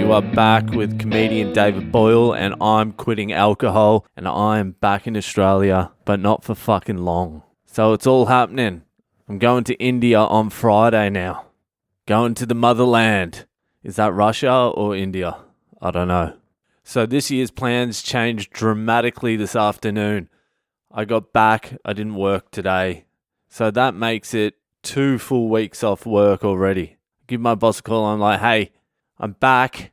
You are back with comedian David Boyle, and I'm quitting alcohol, and I'm back in Australia, but not for fucking long. So it's all happening. I'm going to India on Friday now. Going to the motherland. Is that Russia or India? I don't know. So this year's plans changed dramatically this afternoon. I got back, I didn't work today. So that makes it 2 full weeks off work already. Give my boss a call, I'm like, hey, I'm back.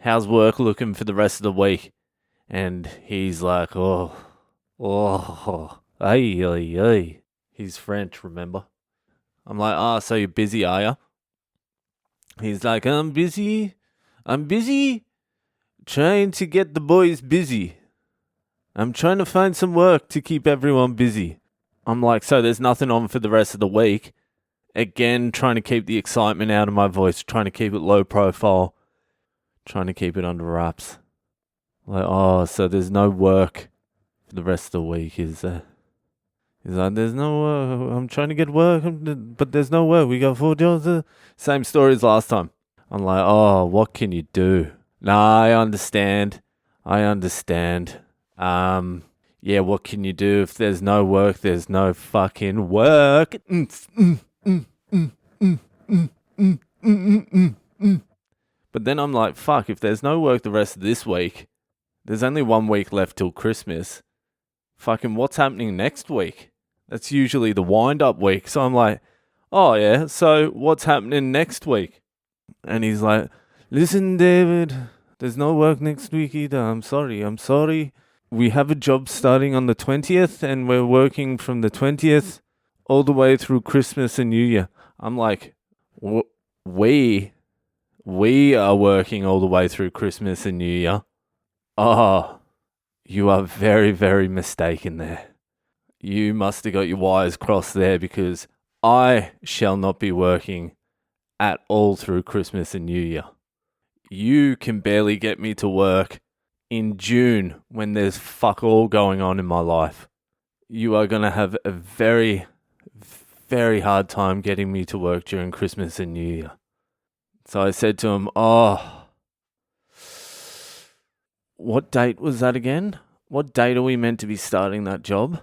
How's work looking for the rest of the week? And he's like, ay. He's French, remember? I'm like, so you're busy, are you? He's like, I'm busy trying to get the boys busy. I'm trying to find some work to keep everyone busy. I'm like, so there's nothing on for the rest of the week? Again, trying to keep the excitement out of my voice, trying to keep it low profile, trying to keep it under wraps. Like, so there's no work for the rest of the week, is there? He's like, there's no work. I'm trying to get work, but there's no work. We got 4 jobs. Same story as last time. I'm like, what can you do? Nah, I understand. Yeah, what can you do? If there's no work, there's no fucking work. But then I'm like, fuck, if there's no work the rest of this week, there's only 1 week left till Christmas. Fucking what's happening next week? That's usually the wind-up week. So I'm like, oh yeah, so what's happening next week? And he's like, listen, David, there's no work next week either. I'm sorry. We have a job starting on the 20th, and we're working from the 20th all the way through Christmas and New Year. I'm like, we are working all the way through Christmas and New Year. You are very, very mistaken there. You must have got your wires crossed there, because I shall not be working at all through Christmas and New Year. You can barely get me to work in June when there's fuck all going on in my life. You are going to have a very, very hard time getting me to work during Christmas and New Year. So I said to him, what date was that again? What date are we meant to be starting that job?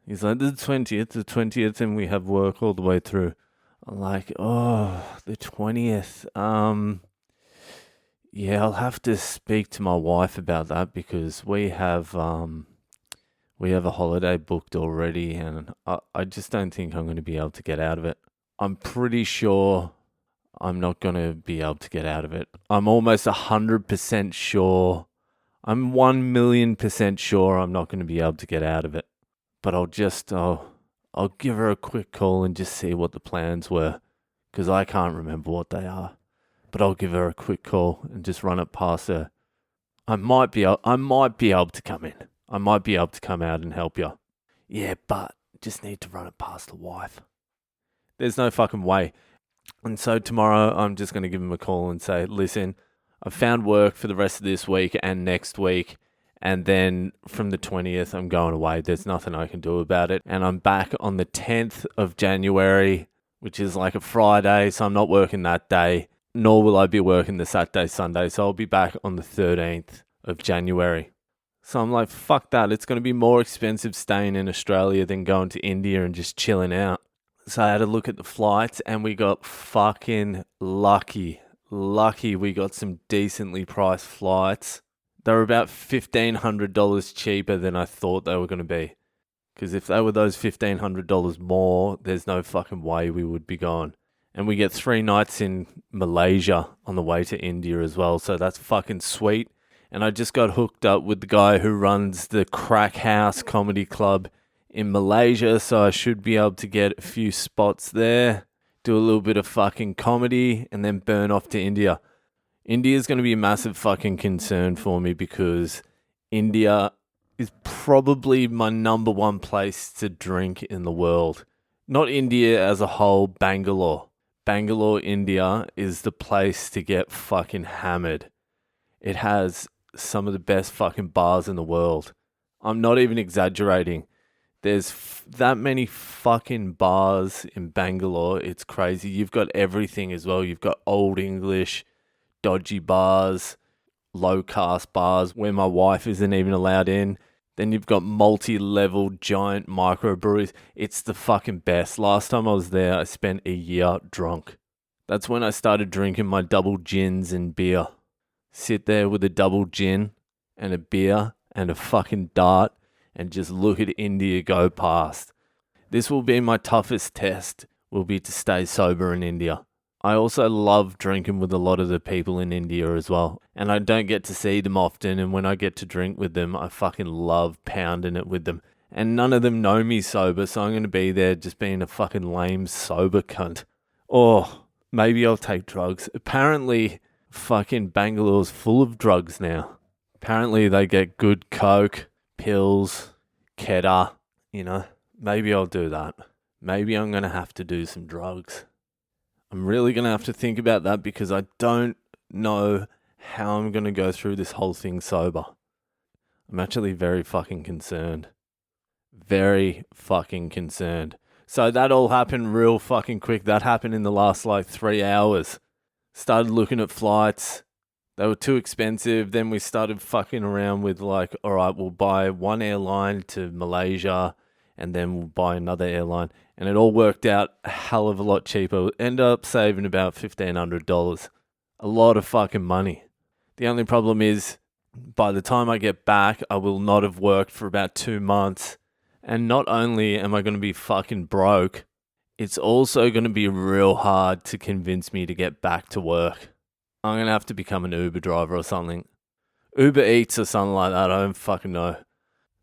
He's like, the 20th, and we have work all the way through. I'm like, the 20th. Yeah, I'll have to speak to my wife about that, because we have a holiday booked already, and I just don't think I'm going to be able to get out of it. I'm pretty sure I'm not going to be able to get out of it. I'm almost 100% sure. I'm 1,000,000% sure I'm not going to be able to get out of it. But I'll give her a quick call and just see what the plans were, because I can't remember what they are. But I'll give her a quick call and just run it past her. I might be able to come in. I might be able to come out and help you. Yeah, but just need to run it past the wife. There's no fucking way. And so tomorrow I'm just going to give him a call and say, listen, I've found work for the rest of this week and next week. And then from the 20th, I'm going away. There's nothing I can do about it. And I'm back on the 10th of January, which is like a Friday. So I'm not working that day, nor will I be working the Saturday, Sunday. So I'll be back on the 13th of January. So I'm like, fuck that. It's going to be more expensive staying in Australia than going to India and just chilling out. So I had a look at the flights, and we got fucking lucky. We got some decently priced flights. They were about $1,500 cheaper than I thought they were going to be. Because if they were those $1,500 more, there's no fucking way we would be going. And we get 3 nights in Malaysia on the way to India as well. So that's fucking sweet. And I just got hooked up with the guy who runs the Crack House Comedy Club in Malaysia. So I should be able to get a few spots there, do a little bit of fucking comedy, and then burn off to India. India's going to be a massive fucking concern for me, because India is probably my number 1 place to drink in the world. Not India as a whole, Bangalore. Bangalore, India is the place to get fucking hammered. It has some of the best fucking bars in the world. I'm not even exaggerating. There's that many fucking bars in Bangalore. It's crazy. You've got everything as well. You've got Old English, dodgy bars, low-caste bars where my wife isn't even allowed in. Then you've got multi-level giant microbreweries. It's the fucking best. Last time I was there, I spent a year drunk. That's when I started drinking my double gins and beer. Sit there with a double gin and a beer and a fucking dart and just look at India go past. This will be my toughest test, will be to stay sober in India. I also love drinking with a lot of the people in India as well. And I don't get to see them often, and when I get to drink with them, I fucking love pounding it with them. And none of them know me sober, so I'm going to be there just being a fucking lame sober cunt. Or maybe I'll take drugs. Apparently, fucking Bangalore's full of drugs now. Apparently they get good coke, pills, keta, Maybe I'll do that. Maybe I'm going to have to do some drugs. I'm really going to have to think about that because I don't know how I'm going to go through this whole thing sober. I'm actually very fucking concerned. Very fucking concerned. So that all happened real fucking quick. That happened in the last 3 hours. Started looking at flights. They were too expensive. Then we started fucking around with all right, we'll buy one airline to Malaysia and then we'll buy another airline. And it all worked out a hell of a lot cheaper. We ended up saving about $1,500. A lot of fucking money. The only problem is, by the time I get back, I will not have worked for about 2 months. And not only am I going to be fucking broke, it's also going to be real hard to convince me to get back to work. I'm going to have to become an Uber driver or something. Uber Eats or something like that, I don't fucking know.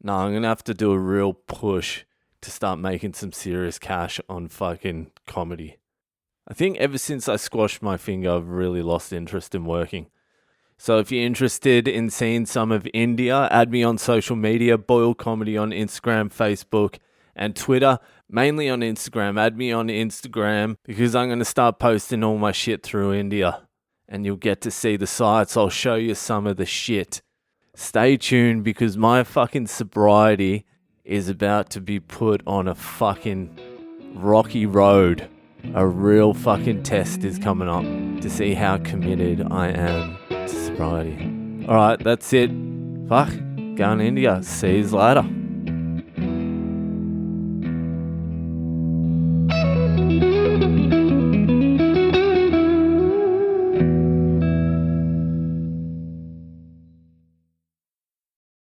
No, I'm going to have to do a real push to start making some serious cash on fucking comedy. I think ever since I squashed my finger, I've really lost interest in working. So if you're interested in seeing some of India, add me on social media, Boyle Comedy on Instagram, Facebook, and Twitter. Mainly on Instagram. Add me on Instagram because I'm going to start posting all my shit through India. And you'll get to see the sights. I'll show you some of the shit. Stay tuned because my fucking sobriety is about to be put on a fucking rocky road. A real fucking test is coming up to see how committed I am to sobriety. Alright, that's it. Fuck. Going to India. See you later.